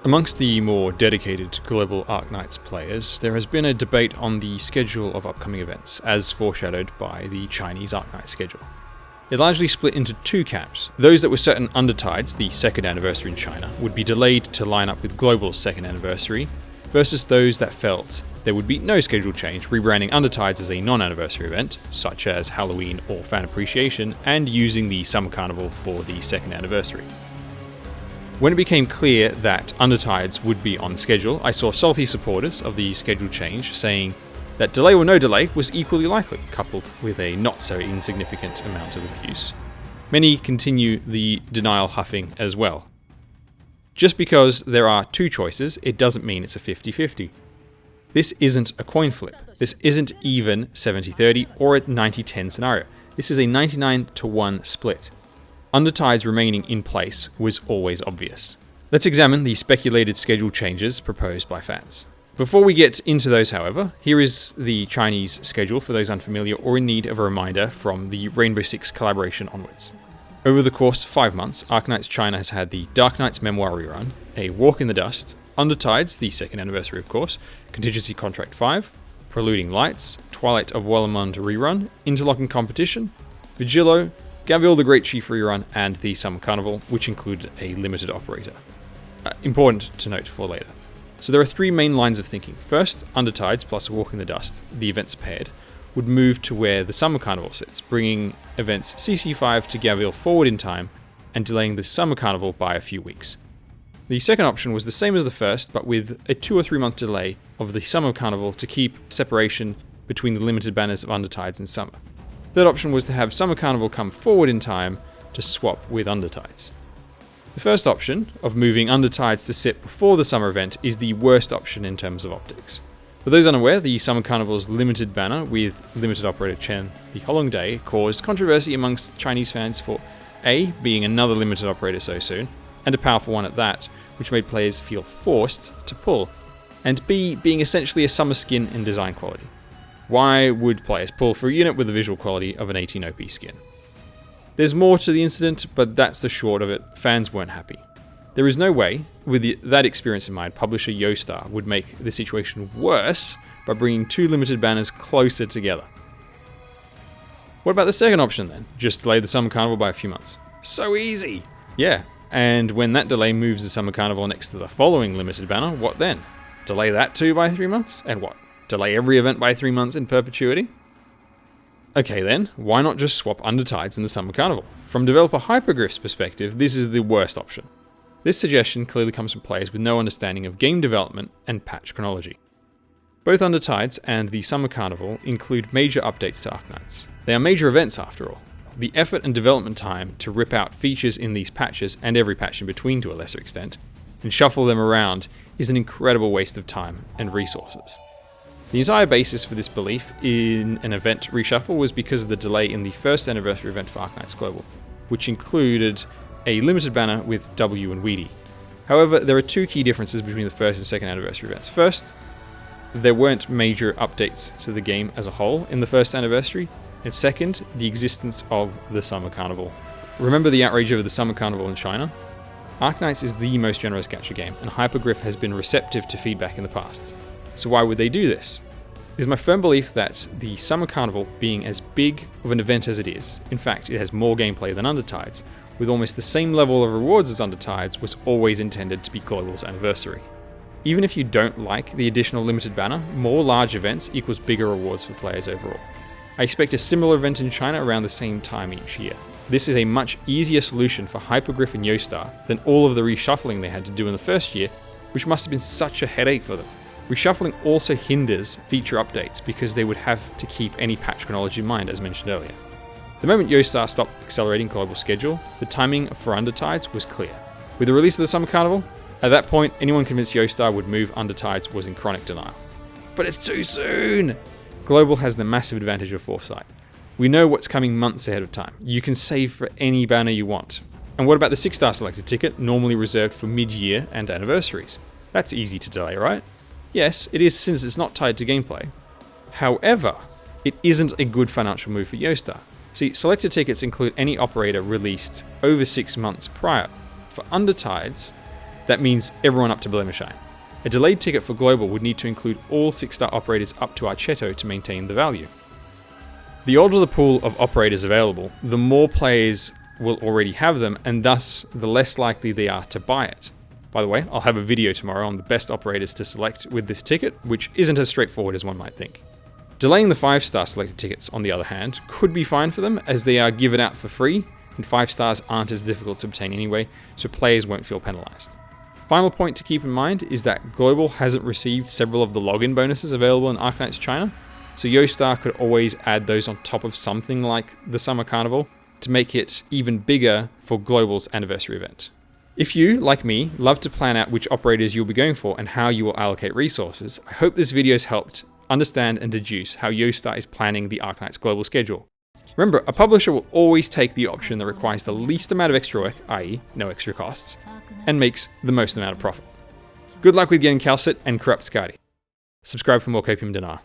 Amongst the more dedicated global Arknights players, there has been a debate on the schedule of upcoming events, as foreshadowed by the Chinese Arknights schedule. It largely split into two camps. Those that were certain Undertides, the second anniversary in China, would be delayed to line up with Global's second anniversary, versus those that felt there would be no schedule change, rebranding Undertides as a non-anniversary event, such as Halloween or Fan Appreciation, and using the Summer Carnival for the second anniversary. When it became clear that Undertides would be on schedule, I saw salty supporters of the schedule change saying that delay or no delay was equally likely, coupled with a not so insignificant amount of abuse. Many continue the denial huffing as well. Just because there are two choices, it doesn't mean it's a 50-50. This isn't a coin flip. This isn't even 70-30 or a 90-10 scenario. This is a 99-1 split. Undertides remaining in place was always obvious. Let's examine the speculated schedule changes proposed by fans. Before we get into those, however, here is the Chinese schedule for those unfamiliar or in need of a reminder from the Rainbow Six collaboration onwards. Over the course of 5 months, Arknights China has had the Dark Knights Memoir rerun, a Walk in the Dust, Undertides, the second anniversary of course, Contingency Contract 5, Preluding Lights, Twilight of Wellermund rerun, Interlocking Competition, Vigilo, Gavril the Great Chief rerun, and the Summer Carnival, which included a limited operator. Important to note for later. So there are three main lines of thinking. First, Undertides plus a Walk in the Dust, the events paired, would move to where the Summer Carnival sits, bringing events CC5 to Gavril forward in time and delaying the Summer Carnival by a few weeks. The second option was the same as the first, but with a 2 or 3 month delay of the Summer Carnival to keep separation between the limited banners of Undertides and Summer. Third option was to have Summer Carnival come forward in time to swap with Undertides. The first option, of moving Undertides to sit before the summer event, is the worst option in terms of optics. For those unaware, the Summer Carnival's limited banner with limited operator Chen, the Holong Day, caused controversy amongst Chinese fans for A, being another limited operator so soon, and a powerful one at that, which made players feel forced to pull, and B, being essentially a summer skin in design quality. Why would players pull for a unit with the visual quality of an 18 OP skin? There's more to the incident, but that's the short of it. Fans weren't happy. There is no way, with that experience in mind, publisher Yostar would make the situation worse by bringing two limited banners closer together. What about the second option then? Just delay the Summer Carnival by a few months. So easy! Yeah, and when that delay moves the Summer Carnival next to the following limited banner, what then? Delay that too by 3 months? And what? Delay every event by 3 months in perpetuity? Okay then, why not just swap Undertides in the Summer Carnival? From developer Hypergriff's perspective, this is the worst option. This suggestion clearly comes from players with no understanding of game development and patch chronology. Both Undertides and the Summer Carnival include major updates to Arknights. They are major events after all. The effort and development time to rip out features in these patches, and every patch in between to a lesser extent, and shuffle them around is an incredible waste of time and resources. The entire basis for this belief in an event reshuffle was because of the delay in the first anniversary event for Arknights Global, which included a limited banner with W and Weedy. However, there are two key differences between the first and second anniversary events. First, there weren't major updates to the game as a whole in the first anniversary, and second, the existence of the Summer Carnival. Remember the outrage over the Summer Carnival in China? Arknights is the most generous gacha game, and Hypergriff has been receptive to feedback in the past. So why would they do this? It is my firm belief that the Summer Carnival, being as big of an event as it is, in fact it has more gameplay than Undertides, with almost the same level of rewards as Undertides, was always intended to be Global's anniversary. Even if you don't like the additional limited banner, more large events equals bigger rewards for players overall. I expect a similar event in China around the same time each year. This is a much easier solution for Hypergriff and Yostar than all of the reshuffling they had to do in the first year, which must have been such a headache for them. Reshuffling also hinders feature updates because they would have to keep any patch chronology in mind, as mentioned earlier. The moment Yostar stopped accelerating Global's schedule, the timing for Undertides was clear. With the release of the Summer Carnival, at that point, anyone convinced Yostar would move Undertides was in chronic denial. But it's too soon! Global has the massive advantage of foresight. We know what's coming months ahead of time. You can save for any banner you want. And what about the 6-star selected ticket, normally reserved for mid-year and anniversaries? That's easy to delay, right? Yes, it is, since it's not tied to gameplay. However, it isn't a good financial move for Yostar. See, selected tickets include any operator released over 6 months prior. For Undertides, That means everyone up to Blemisheim. A delayed ticket for Global would need to include all 6-star operators up to Archetto to maintain the value. The older the pool of operators available, the more players will already have them, and thus the less likely they are to buy it. By the way, I'll have a video tomorrow on the best operators to select with this ticket, which isn't as straightforward as one might think. Delaying the 5-star selected tickets, on the other hand, could be fine for them, as they are given out for free, and 5 stars aren't as difficult to obtain anyway, so players won't feel penalized. Final point to keep in mind is that Global hasn't received several of the login bonuses available in Arknights China, so Yostar could always add those on top of something like the Summer Carnival to make it even bigger for Global's anniversary event. If you, like me, love to plan out which operators you'll be going for and how you will allocate resources, I hope this video has helped understand and deduce how Yostar is planning the Arknights Global schedule. Remember, a publisher will always take the option that requires the least amount of extra work, i.e. no extra costs, and makes the most amount of profit. Good luck with getting Kal'tsit and Corrupt Skadi. Subscribe for more Copium Dinar.